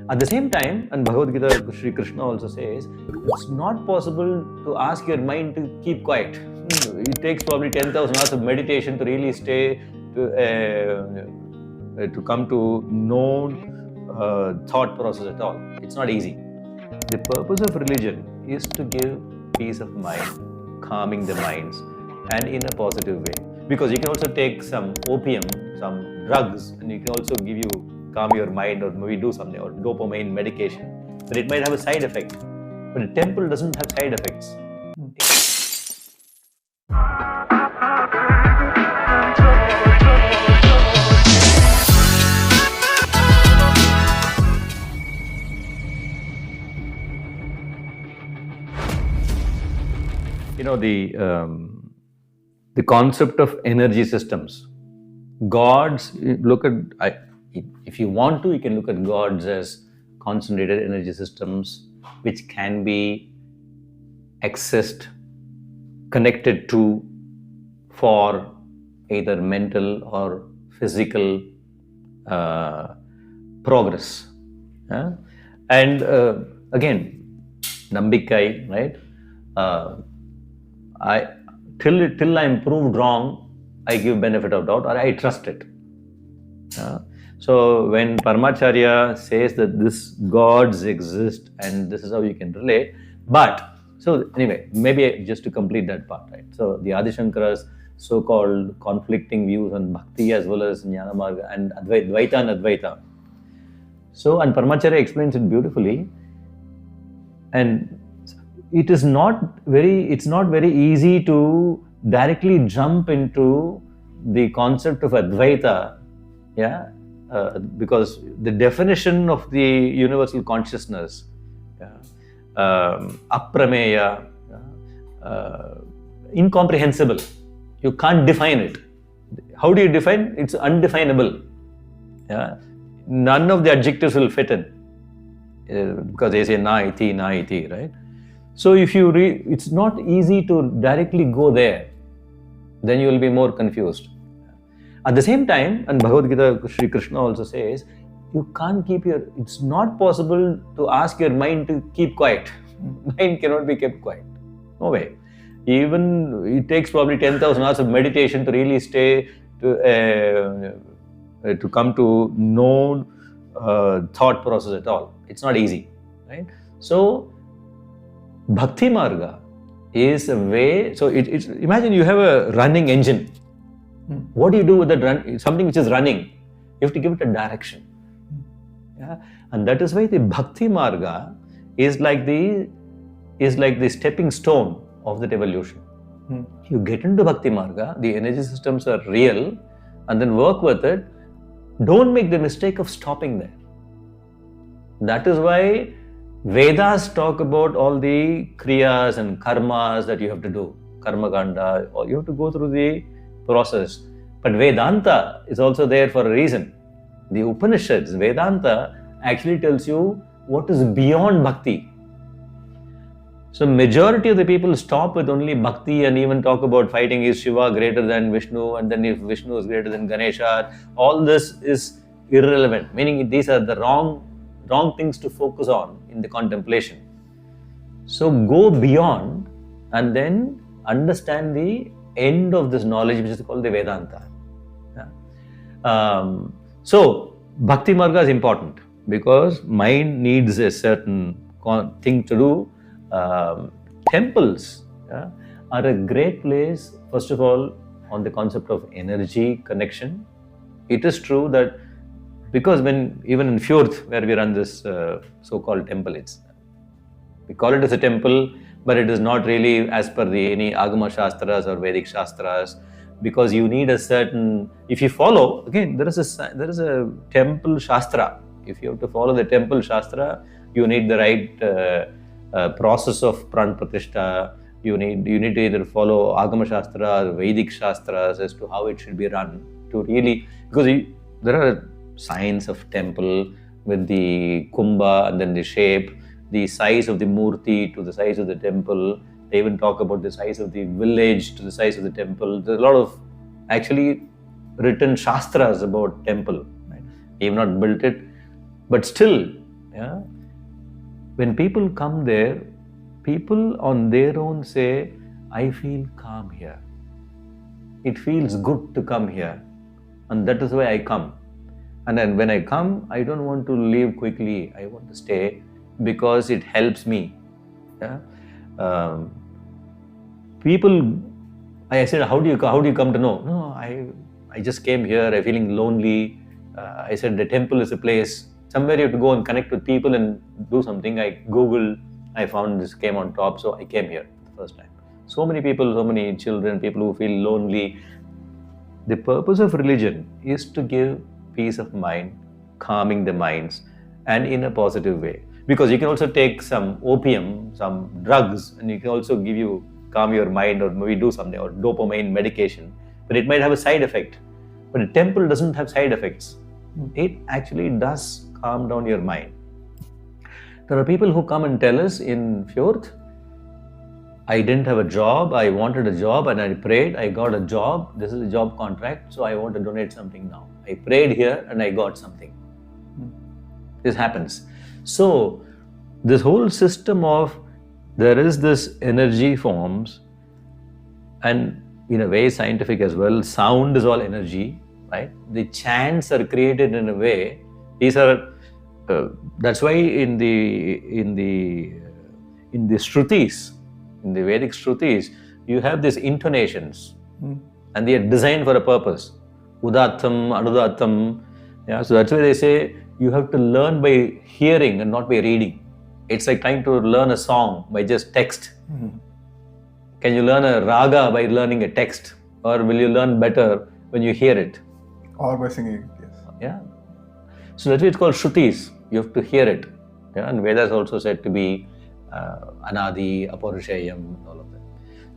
At the same time, and Bhagavad Gita, Sri Krishna also says, it's not possible to ask your mind to keep quiet. It takes probably 10,000 hours of meditation to really stay, to come to no thought process at all. It's not easy. The purpose of religion is to give peace of mind, calming the minds, and in a positive way. Because you can also take some opium, some drugs, and it can also give you calm your mind, or maybe do something, or dopamine medication. But it might have a side effect. But a temple doesn't have side effects. You know, the concept of energy systems. Gods, look at, if you want to, you can look at gods as concentrated energy systems which can be accessed, connected to for either mental or physical progress. And again, NMBK, right? Till I'm proved wrong, I give benefit of doubt, or I trust it. So when Paramacharya says that this gods exist and this is how you can relate, but so anyway, maybe just to complete that part, right? So the Adi Shankara's so-called conflicting views on bhakti as well as Jnana Marga and Dvaita and Advaita. So, and Paramacharya explains it beautifully, and it's not very easy to directly jump into the concept of Advaita, because the definition of the universal consciousness, aprameya, incomprehensible. You can't define it. How do you define? It's undefinable. None of the adjectives will fit in, because they say na iti, right? So if you it's not easy to directly go there. Then you will be more confused. At the same time, and Bhagavad Gita, Sri Krishna also says, you can't keep it's not possible to ask your mind to keep quiet. Mind cannot be kept quiet. No way. Even it takes probably 10,000 hours of meditation to really stay, to come to no thought process at all. It's not easy, right? So, Bhakti Marga is a way, so it's imagine you have a running engine. What do you do with that something which is running? You have to give it a direction. And that is why the Bhakti Marga is like the stepping stone of that evolution. You get into Bhakti Marga, the energy systems are real, and then work with it. Don't make the mistake of stopping there. That is why Vedas talk about all the kriyas and karmas that you have to do, karma kanda, or you have to go through the process. But Vedanta is also there for a reason. The Upanishads, Vedanta actually tells you what is beyond bhakti. So majority of the people stop with only bhakti and even talk about fighting is Shiva greater than Vishnu, and then if Vishnu is greater than Ganesha. All this is irrelevant, meaning these are the wrong things to focus on in the contemplation. So go beyond and then understand the end of this knowledge, which is called the Vedanta. So Bhakti Marga is important because mind needs a certain thing to do. Temples are a great place, first of all, on the concept of energy connection. It is true that because even in Fjord, where we run this so-called temple, we call it as a temple, but it is not really as per any Agama Shastras or Vedic Shastras, because you need a certain, if you follow, again, there is a temple Shastra. If you have to follow the temple Shastra, you need the right process of Pran Pratishtha. You need to either follow Agama Shastra or Vedic Shastras as to how it should be run to really, because there are signs of temple with the kumbha and then the shape, the size of the murti to the size of the temple. They even talk about the size of the village to the size of the temple. There's a lot of actually written shastras about temple. Right? They have not built it, but still Yeah. When people come there, people on their own say, I feel calm here. It feels good to come here. And that is why I come. And then when I come, I don't want to leave quickly. I want to stay because it helps me. Yeah? People, I said, how do you come to know? No, I just came here. I'm feeling lonely. I said, the temple is a place. Somewhere you have to go and connect with people and do something. I Googled, I found this, came on top. So I came here the first time. So many people, so many children, people who feel lonely. The purpose of religion is to give peace of mind, calming the minds, and in a positive way. Because you can also take some opium, some drugs, and it can also calm your mind, or maybe do something, or dopamine medication, but it might have a side effect. But a temple doesn't have side effects. It actually does calm down your mind. There are people who come and tell us in Fjord, I didn't have a job, I wanted a job and I prayed, I got a job, this is a job contract, so I want to donate something now. I prayed here and I got something. This happens. So, this whole system of, there is this energy forms, and in a way scientific as well, sound is all energy, right? The chants are created in a way, these are, that's why in the Shrutis, in the Vedic Shrutis, you have these intonations, and they are designed for a purpose. Udattam, Anudattam. Yeah, so that's why they say you have to learn by hearing and not by reading. It's like trying to learn a song by just text. Can you learn a raga by learning a text? Or will you learn better when you hear it? Or by singing it, yes. Yeah. So that's why it's called Shrutis. You have to hear it. Yeah? And Vedas also said to be Anadi, Aparushayam, all of that.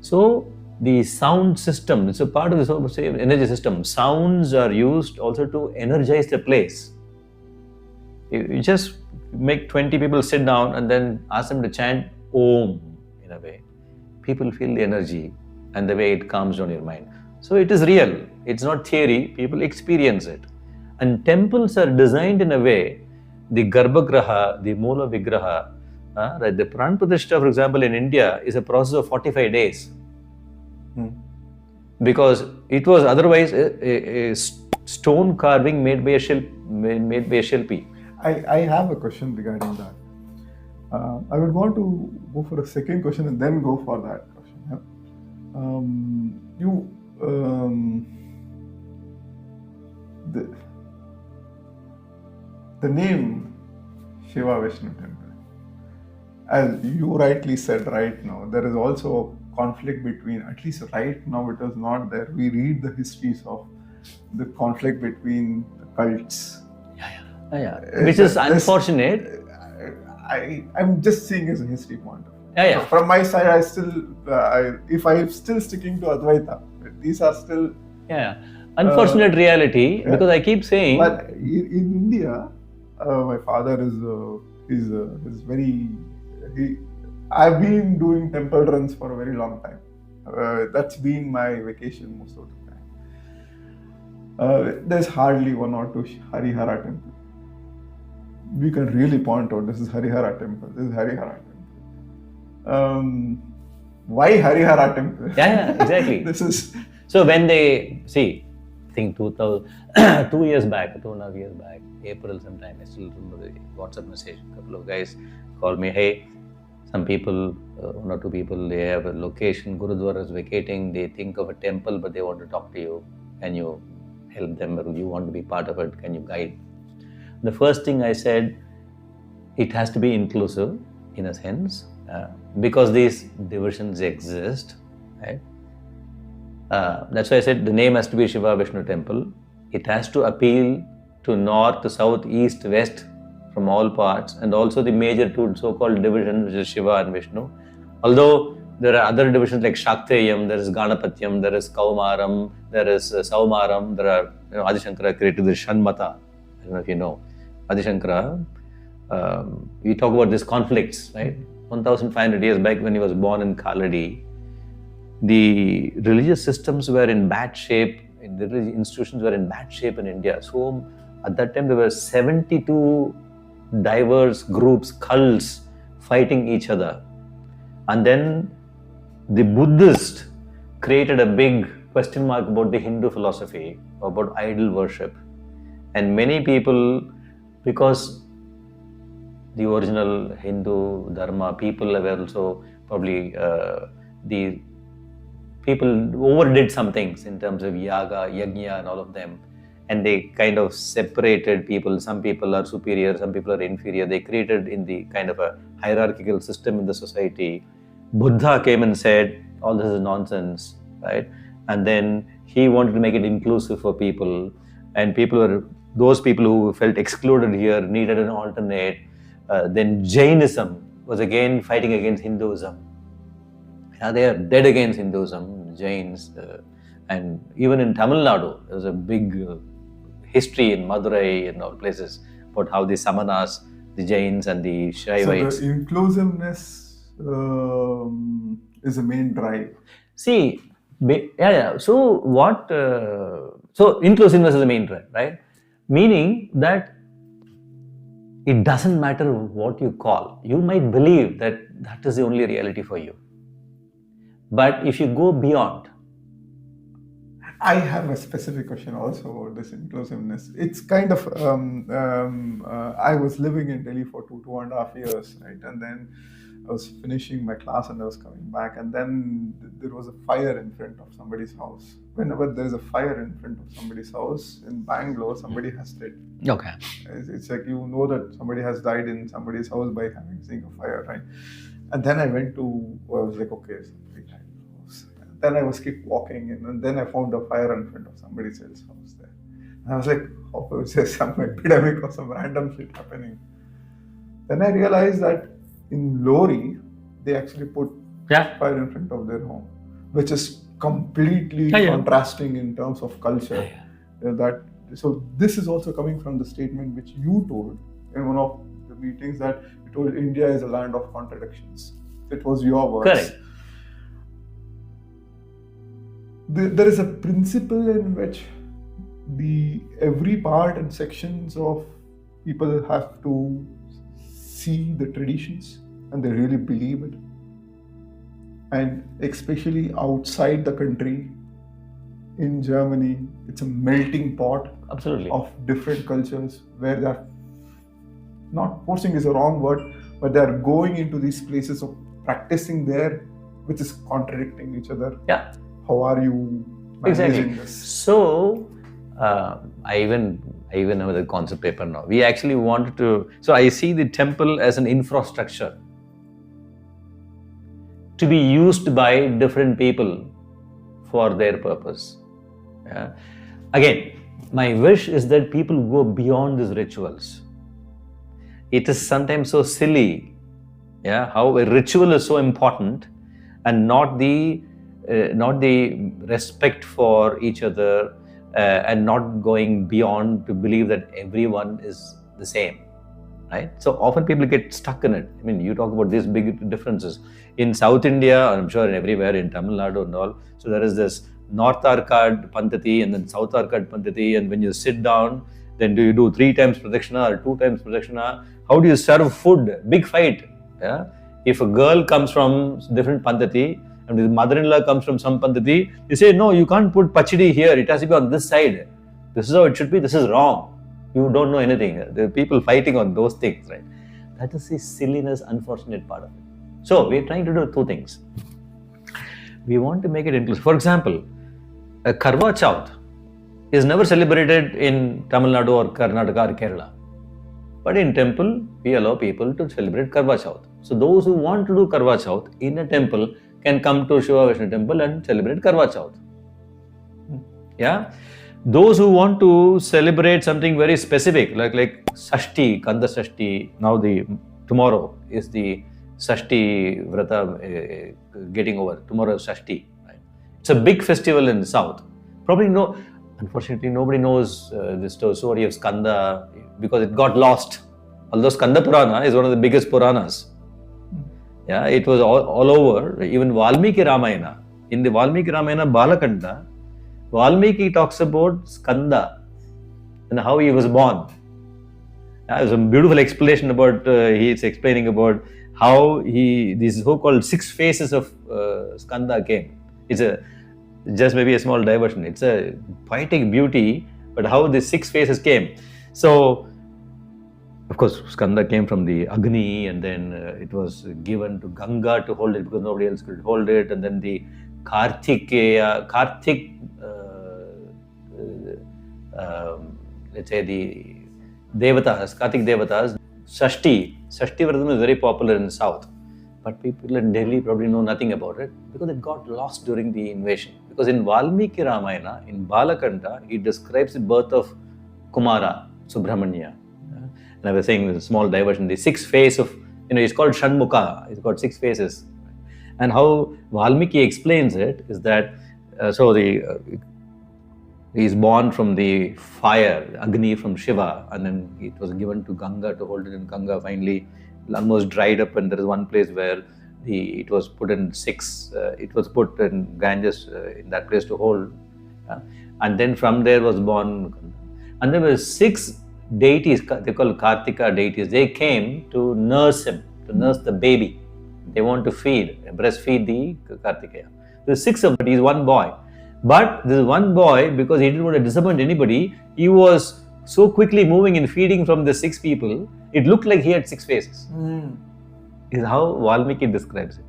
So the sound system, it's a part of this whole energy system. Sounds are used also to energize the place. You just make 20 people sit down and then ask them to chant Om in a way. People feel the energy and the way it calms down your mind. So it is real. It's not theory. People experience it. And temples are designed in a way, the Garbhagraha, the Moola Vigraha, the Pran Pratishtha, for example, in India is a process of 45 days. Because it was otherwise a stone carving made by a Shilpi. I have a question regarding that. I would want to go for a second question and then go for that question. The name Shiva-Vishnu Temple, as you rightly said right now, there is also a conflict between, at least right now it is not there. We read the histories of the conflict between the cults. Which is unfortunate. I'm just seeing as a history point of view. So from my side, I still, if I'm still sticking to Advaita, these are still... Unfortunate reality, because I keep saying... But in India, my father is very... I've been doing temple runs for a very long time. That's been my vacation most of the time. There's hardly one or two Harihara temples. We can really point out, this is Harihara temple, this is Harihara temple. Why Harihara temple? Exactly. This is... So when they, see, I think 2 years back, 2.5 years back, April sometime, I still remember the WhatsApp message, a couple of guys called me, hey, some people, 1 or 2 people, they have a location, Gurudwara is vacating, they think of a temple, but they want to talk to you. Can you help them, or you want to be part of it? Can you guide? The first thing I said, it has to be inclusive in a sense, because these divisions exist, right? That's why I said the name has to be Shiva-Vishnu Temple. It has to appeal to north, to south, east, west, from all parts, and also the major 2 so-called divisions, which is Shiva and Vishnu. Although there are other divisions like Shakteyam, there is Ganapatyam, there is Kaumaram, there is Saumaram, there are, Adi Shankara created the Shanmata. I don't know if you know. Adi Shankara, we talk about these conflicts, right? 1,500 years back when he was born in Kaladi, the religious systems were in bad shape, the religious institutions were in bad shape in India. So at that time there were 72 diverse groups, cults fighting each other. And then the Buddhists created a big question mark about the Hindu philosophy, about idol worship. And many people, because the original Hindu Dharma people were also probably the people overdid some things in terms of yaga, yajna and all of them. And they kind of separated people. Some people are superior, some people are inferior. They created in the kind of a hierarchical system in the society. Buddha came and said, all this is nonsense, right? And then he wanted to make it inclusive for people. And those people who felt excluded here needed an alternate. Then Jainism was again fighting against Hinduism. They are dead against Hinduism, Jains. And even in Tamil Nadu, there was a big history in Madurai and all places about how the Samanas, the Jains and the Shaivites. So the inclusiveness is the main drive. See, So what? So inclusiveness is the main drive, right? Meaning that it doesn't matter what you call. You might believe that that is the only reality for you. But if you go beyond. I have a specific question also about this inclusiveness. It's kind of, I was living in Delhi for 2.5 years, right? And then I was finishing my class and I was coming back, and then there was a fire in front of somebody's house. Whenever there is a fire in front of somebody's house in Bangalore, somebody has died. Okay. It's like you know that somebody has died in somebody's house by seeing a fire, right? And then I was like, okay, somebody died in the house. Then I was keep walking, and then I found a fire in front of somebody else's house there. And I was like, oh, it's just some epidemic or some random shit happening. Then I realized that in Lori, they actually put fire in front of their home, which is completely contrasting in terms of culture. So this is also coming from the statement which you told in one of the meetings, that you told India is a land of contradictions. It was your words. Correct. There is a principle in which every part and sections of people have to see the traditions and they really believe it. And especially outside the country, in Germany, it's a melting pot of different cultures where they're not forcing is a wrong word, but they're going into these places of practicing there, which is contradicting each other. Yeah. How are you managing this? So, I even have the concept paper now. We actually wanted to, so I see the temple as an infrastructure to be used by different people for their purpose. Yeah. Again, my wish is that people go beyond these rituals. It is sometimes so silly, how a ritual is so important and not the respect for each other and not going beyond to believe that everyone is the same, right? So often people get stuck in it. I mean, you talk about these big differences. In South India, I'm sure everywhere, in Tamil Nadu and all, so there is this North Arcad Pantati and then South Arcad Pantati, and when you sit down, then do you do 3 times pradakshina or 2 times pradakshina? How do you serve food? Big fight. Yeah? If a girl comes from different Pantati, and his mother-in-law comes from some Pantati, they say, no, you can't put pachidi here, it has to be on this side. This is how it should be, this is wrong. You don't know anything. There are people fighting on those things, right? That is the silliness, unfortunate part of it. So, we are trying to do 2 things. We want to make it inclusive. For example, a Karwa Chauth is never celebrated in Tamil Nadu or Karnataka or Kerala. But in temple, we allow people to celebrate Karwa Chauth. So, those who want to do Karwa Chauth in a temple can come to Shiva-Vishnu Temple and celebrate Karwa Chauth. Yeah? Those who want to celebrate something very specific, like Sashti, Kanda Sashti, now tomorrow is the Sashti Vrata getting over. Tomorrow is Sashti. Right? It's a big festival in the south. Unfortunately, nobody knows the story of Skanda because it got lost. Although Skanda Purana is one of the biggest Puranas. Yeah, it was all over. Even Valmiki Ramayana. In the Valmiki Ramayana Balakanda, Valmiki talks about Skanda and how he was born. There's a beautiful explanation about, he's explaining about how these so-called 6 phases of Skanda came. It's just maybe a small diversion. It's a poetic beauty, but how the 6 phases came. So, of course, Skanda came from the Agni, and then it was given to Ganga to hold it because nobody else could hold it, and then the Karthik, let's say the Devatas, Karthik Devatas, Shashti Vratam is very popular in the south, but people in Delhi probably know nothing about it because it got lost during the invasion. Because in Valmiki Ramayana, in Balakanda, he describes the birth of Kumara, Subramanya. And I was saying the small diversion, the 6 phase of, it's called Shanmukha, it's got 6 phases. And how Valmiki explains it is that, he is born from the fire, Agni from Shiva, and then it was given to Ganga to hold it, and Ganga finally almost dried up, and there is one place where it was put in 6, it was put in Ganges in that place to hold, and then from there was born, and there were 6 deities, they call Kartika deities, they came to nurse him, to nurse the baby. They want to breastfeed the Kartikeya. There's 6 of them, he's one boy. But this one boy, because he didn't want to disappoint anybody, he was so quickly moving and feeding from the 6 people, it looked like he had 6 faces. Is how Valmiki describes it.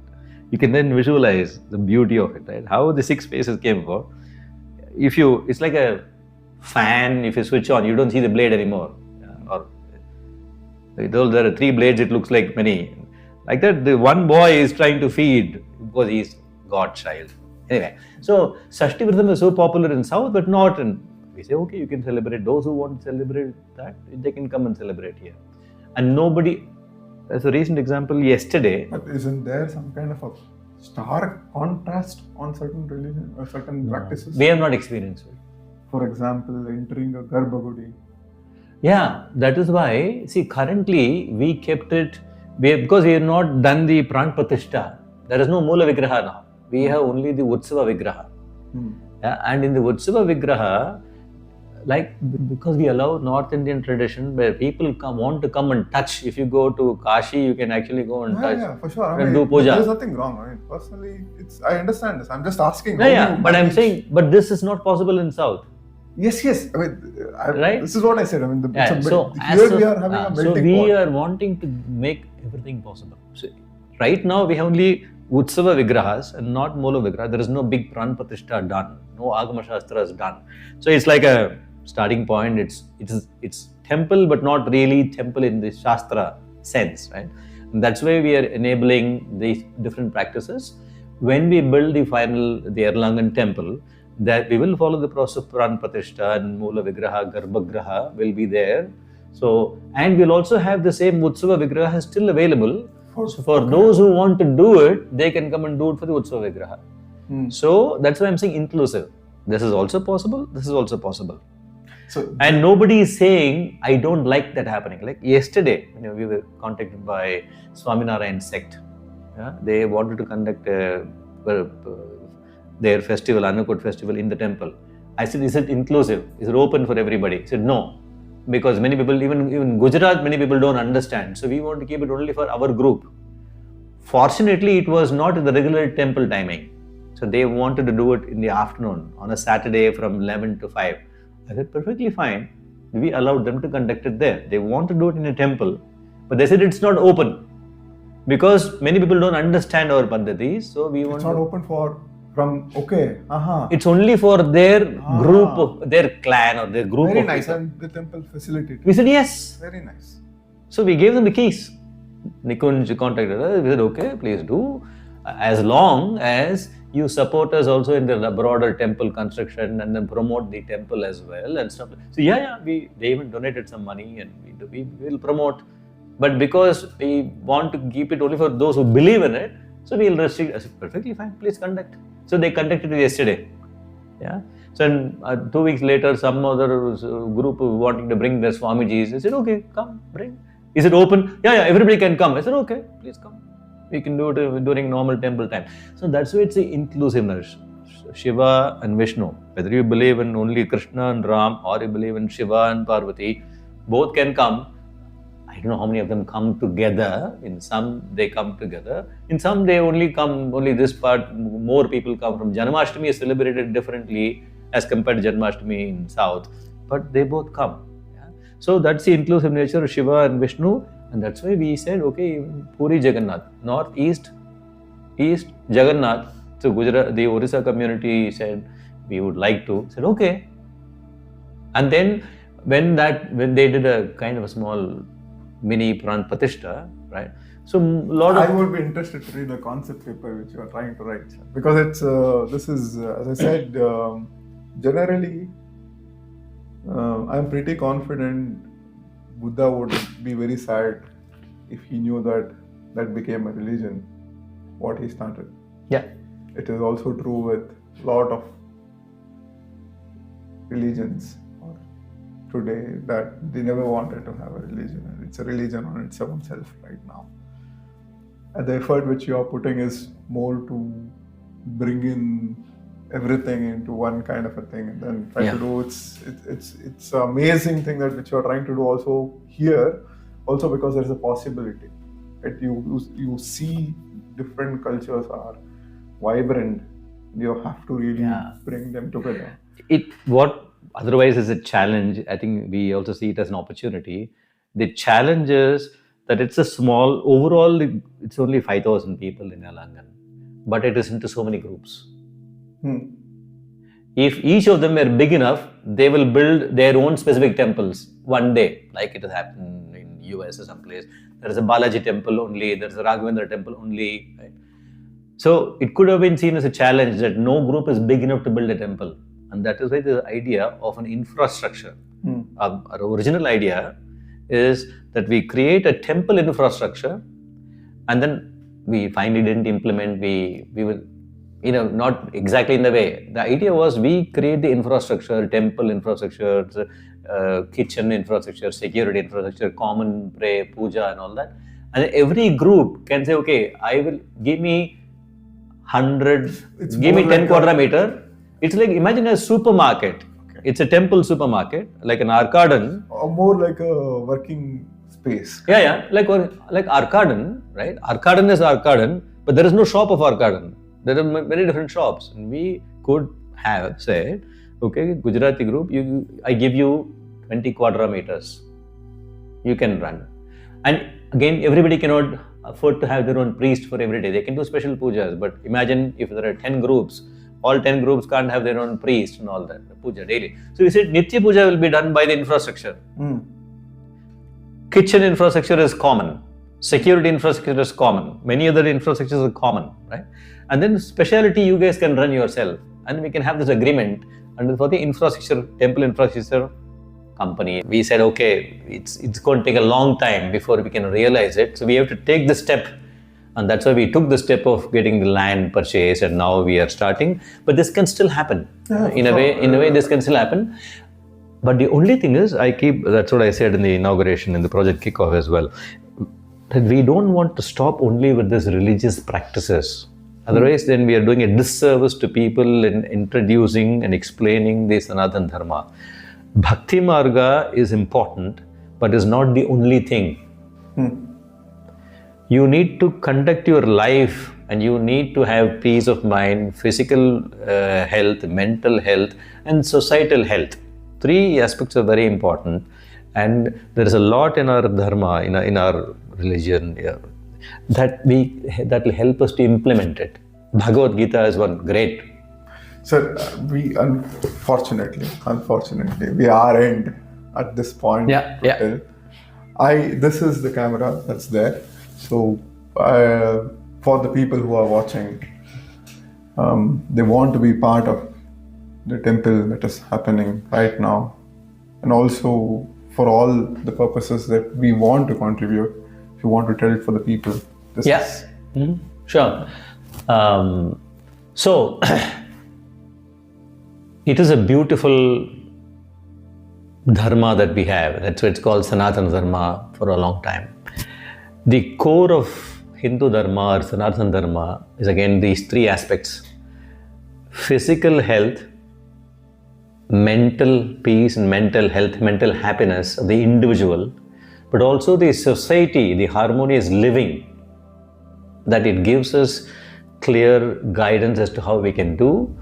You can then visualize the beauty of it, right? How the 6 faces came about. It's like a fan, if you switch on, you don't see the blade anymore. Or though there are 3 blades, it looks like many. Like that, the one boy is trying to feed because he's God's child. Anyway, so Shashti Vratam is so popular in South, but not in. We say, okay, you can celebrate. Those who want to celebrate that, they can come and celebrate here. And nobody, as a recent example, yesterday. But isn't there some kind of a stark contrast on certain religion or certain practices? We have not experienced it. For example, entering a Garbhagudi. Yeah, that is why, see, currently we kept it, because we have not done the Pran Pratishtha. There is no Moola Vigraha now. We have only the Utsava Vigraha. Yeah, and in the Utsava Vigraha, because we allow North Indian tradition where people want to come and touch. If you go to Kashi, you can actually go and touch. Yeah, for sure. And do puja. There's nothing wrong. Personally, I understand this. I'm just asking. But I'm saying, but this is not possible in South. Yes. Right? This is what I said. We are having a melting pot. So we are wanting to make everything possible. So right now, we have only Utsava Vigrahas and not Moola Vigraha. There is no big Pran Pratishtha done. No Agama Shastra is done. So it's like a starting point. It's temple, but not really temple in the Shastra sense, right? And that's why we are enabling these different practices. When we build the Erlangen temple, that we will follow the process of Pran Pratishtha and Moola Vigraha, Garbhagraha will be there. So, and we'll also have the same Utsava Vigraha still available. So for those who want to do it, they can come and do it for the Utsava Vigraha. So that's why I'm saying inclusive. This is also possible. This is also possible. And nobody is saying, I don't like that happening. Like yesterday, we were contacted by Swaminarayan sect. Yeah? They wanted to conduct their festival, Annakut festival in the temple. I said, is it inclusive? Is it open for everybody? He said, no. Because many people, even Gujarat, many people don't understand. So we want to keep it only for our group. Fortunately, it was not in the regular temple timing. So they wanted to do it in the afternoon, on a Saturday from 11 to 5. I said, perfectly fine. We allowed them to conduct it there. They want to do it in a temple, but they said it's not open. Because many people don't understand our Paddhatis. So we want It's not open It's only for their group, their clan or their group. Very nice. And the temple facilitated. We said yes. Very nice. So we gave them the keys. Nikunj contacted us. We said, okay, please do. As long as you support us also in the broader temple construction and then promote the temple as well and stuff. So they even donated some money and we will promote. But because we want to keep it only for those who believe in it, so we'll restrict. I said, perfectly fine, please conduct. So they conducted it yesterday. Yeah. So 2 weeks later, some other group wanting to bring their Swamijis. They said, okay, come, bring. Is it open? Yeah, everybody can come. I said, okay, please come. We can do it during normal temple time. So that's why it's the inclusiveness. Shiva and Vishnu. Whether you believe in only Krishna and Ram or you believe in Shiva and Parvati, both can come I don't know how many of them come together. In some, they come together. In some, they only this part, more people come from. Janmashtami is celebrated differently as compared to Janmashtami in South. But they both come. Yeah? So that's the inclusive nature of Shiva and Vishnu. And that's why we said, okay, Puri Jagannath, North, East, Jagannath. So Gujarat, the Orissa community said, we would like to. Said, okay. And then when they did a kind of a small mini Pran Pratishtha, right? So I would be interested to read the concept paper which you are trying to write, because it's this is as I said, generally I'm pretty confident Buddha would be very sad if he knew that became a religion, what he started. Yeah. It is also true with a lot of religions today that they never wanted to have a religion, and it's a religion on its own self right now. And the effort which you are putting is more to bring in everything into one kind of a thing, and then try to do it's an amazing thing that which you are trying to do also here, also because there is a possibility that you see different cultures are vibrant. You have to really bring them together. What otherwise is a challenge, I think we also see it as an opportunity. The challenge is that it's a small, overall it's only 5,000 people in Erlangen, but it is into so many groups. If each of them were big enough, they will build their own specific temples one day, like it has happened in US or someplace. There is a Balaji temple only, there is a Raghavan temple only, right? So it could have been seen as a challenge that no group is big enough to build a temple. And that is why the idea of an infrastructure, our original idea is that we create a temple infrastructure, and then we finally didn't implement, we will, not exactly in the way. The idea was we create the infrastructure, temple infrastructure, kitchen infrastructure, security infrastructure, common pray, puja and all that. And every group can say, okay, I will give me 100, give me 10 quadratmeter. It's like, imagine a supermarket. Okay. It's a temple supermarket, like an Arkadan. Or more like a working space. Yeah, like Arkadan, right? Arkadan is Arkadan, but there is no shop of Arkadan. There are many different shops. And we could have said, okay, Gujarati group, I give you 20 quadratmeters. You can run. And again, everybody cannot afford to have their own priest for every day. They can do special pujas, but imagine if there are 10 groups, all 10 groups can't have their own priest and all that, puja daily. So we said Nitya Puja will be done by the infrastructure. Kitchen infrastructure is common. Security infrastructure is common. Many other infrastructures are common, right? And then speciality you guys can run yourself. And we can have this agreement. And for the infrastructure, temple infrastructure company, we said, okay, it's going to take a long time before we can realize it. So we have to take the step. And that's why we took the step of getting the land purchased, and now we are starting. But this can still happen. In a way, this can still happen. But the only thing is, that's what I said in the inauguration, in the project kickoff as well, that we don't want to stop only with these religious practices. Otherwise, then we are doing a disservice to people in introducing and explaining the Sanatana Dharma. Bhakti Marga is important, but is not the only thing. You need to conduct your life, and you need to have peace of mind, physical health, mental health, and societal health. 3 aspects are very important, and there is a lot in our dharma, in our religion, that will help us to implement it. Bhagavad Gita is one great. Sir, we unfortunately, we are end at this point. This is the camera that's there. So, for the people who are watching, they want to be part of the temple that is happening right now, and also for all the purposes that we want to contribute. If you want to tell it for the people, sure. So, it is a beautiful dharma that we have. That's why it's called Sanatana Dharma for a long time. The core of Hindu Dharma or Sanatana Dharma is again these 3 aspects: physical health, mental peace and mental health, mental happiness of the individual, but also the society, the harmonious living, that it gives us clear guidance as to how we can do,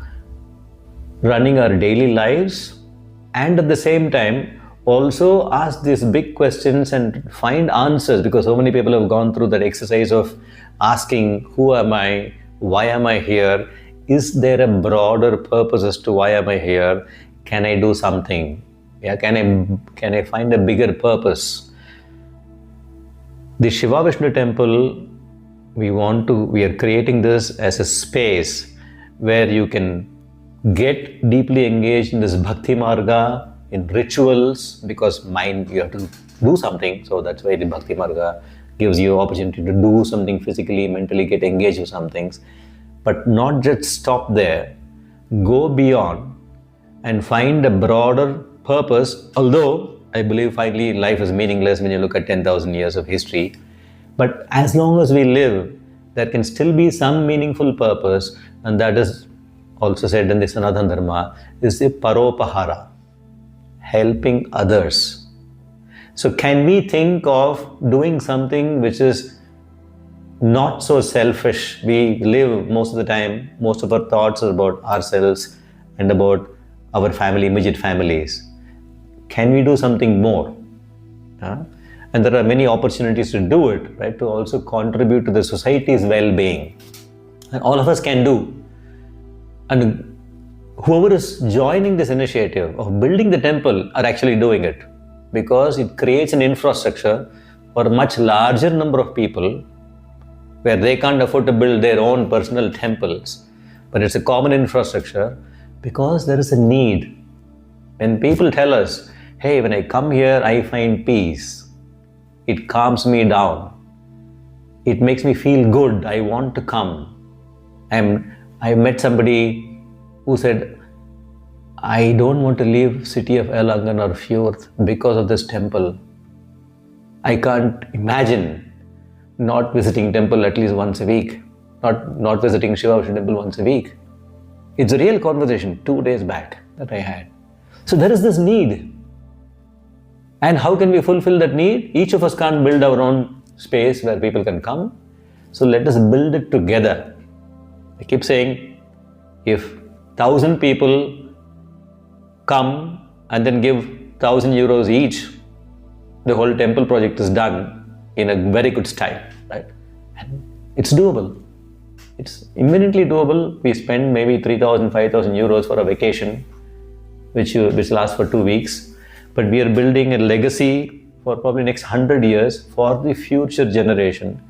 running our daily lives, and at the same time also ask these big questions and find answers, because so many people have gone through that exercise of asking, who am I, why am I here, is there a broader purpose as to why am I here, can I do something, can I find a bigger purpose. The Shiva-Vishnu Temple, we are creating this as a space where you can get deeply engaged in this Bhakti Marga, in rituals, because mind, you have to do something. So that's why the Bhakti Marga gives you opportunity to do something physically, mentally, get engaged with some things. But not just stop there, go beyond and find a broader purpose. Although I believe finally life is meaningless when you look at 10,000 years of history. But as long as we live, there can still be some meaningful purpose, and that is also said in the Sanatana Dharma, is the paropahara, helping others. So can we think of doing something which is not so selfish? We live most of the time, most of our thoughts are about ourselves and about our family, immediate families. Can we do something more? And there are many opportunities to do it, right? To also contribute to the society's well-being. And all of us can do. And whoever is joining this initiative of building the temple are actually doing it, because it creates an infrastructure for a much larger number of people where they can't afford to build their own personal temples. But it's a common infrastructure because there is a need. When people tell us, hey, when I come here, I find peace. It calms me down. It makes me feel good. I want to come. I met somebody who said, I don't want to leave city of Erlangen or Fjord because of this temple. I can't imagine not visiting temple at least once a week, not visiting Shiva-Vishnu Temple once a week. It's a real conversation 2 days back that I had. So there is this need. And how can we fulfill that need? Each of us can't build our own space where people can come. So let us build it together. I keep saying, if 1,000 people come and then give 1,000 euros each, the whole temple project is done in a very good style, right? And it's doable. It's imminently doable. We spend maybe 3,000, 5,000 euros for a vacation, which lasts for 2 weeks. But we are building a legacy for probably next 100 years for the future generation,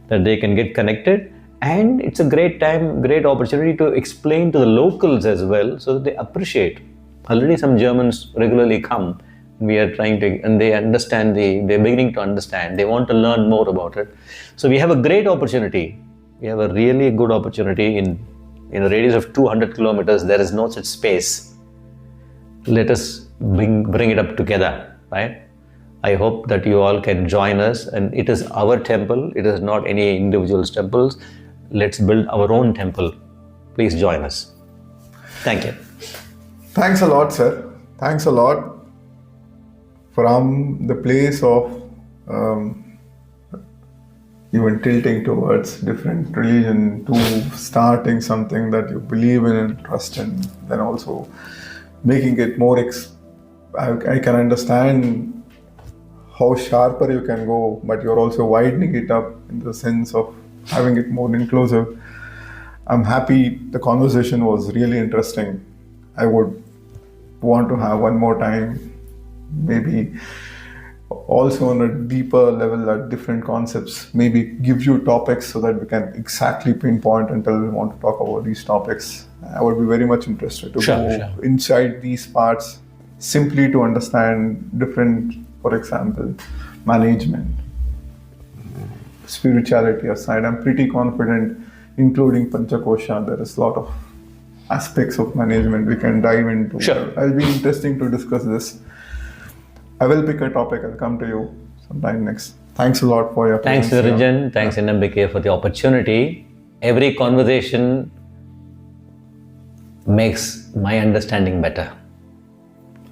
that they can get connected. And it's a great time, great opportunity to explain to the locals as well, so that they appreciate. Already some Germans regularly come. We are trying to, and they understand, they're beginning to understand. They want to learn more about it. So we have a great opportunity. We have a really good opportunity in a radius of 200 kilometers. There is no such space. Let us bring it up together, right? I hope that you all can join us, and it is our temple. It is not any individual's temples. Let's build our own temple. Please join us. Thank you. Thanks a lot, sir. Thanks a lot. From the place of even tilting towards different religion to starting something that you believe in and trust in, then also making it more I can understand how sharper you can go, but you're also widening it up in the sense of having it more inclusive. I'm happy the conversation was really interesting. I would want to have one more time, maybe also on a deeper level at different concepts, maybe give you topics so that we can exactly pinpoint until we want to talk about these topics. I would be very much interested to go inside these parts, simply to understand different, for example, management, spirituality aside. I'm pretty confident, including Panchakosha, there is a lot of aspects of management we can dive into. I'll be interesting to discuss this. I will pick a topic. I'll come to you sometime next. Thanks a lot for your presence. Thanks, Niranjan. Thanks, NMBK, for the opportunity. Every conversation makes my understanding better.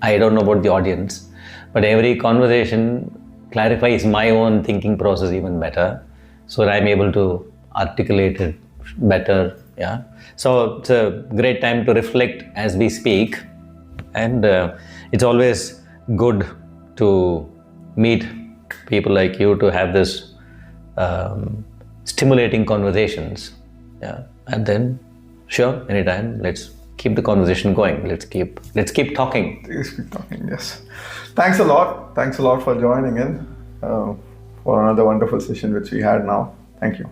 I don't know about the audience, but every conversation clarifies my own thinking process even better, so that I'm able to articulate it better. Yeah. So it's a great time to reflect as we speak, and it's always good to meet people like you to have this stimulating conversations. Yeah. And then, sure, anytime, let's keep the conversation going. Let's keep talking. Let's keep talking. Yes. Thanks a lot. Thanks a lot for joining in for another wonderful session which we had now. Thank you.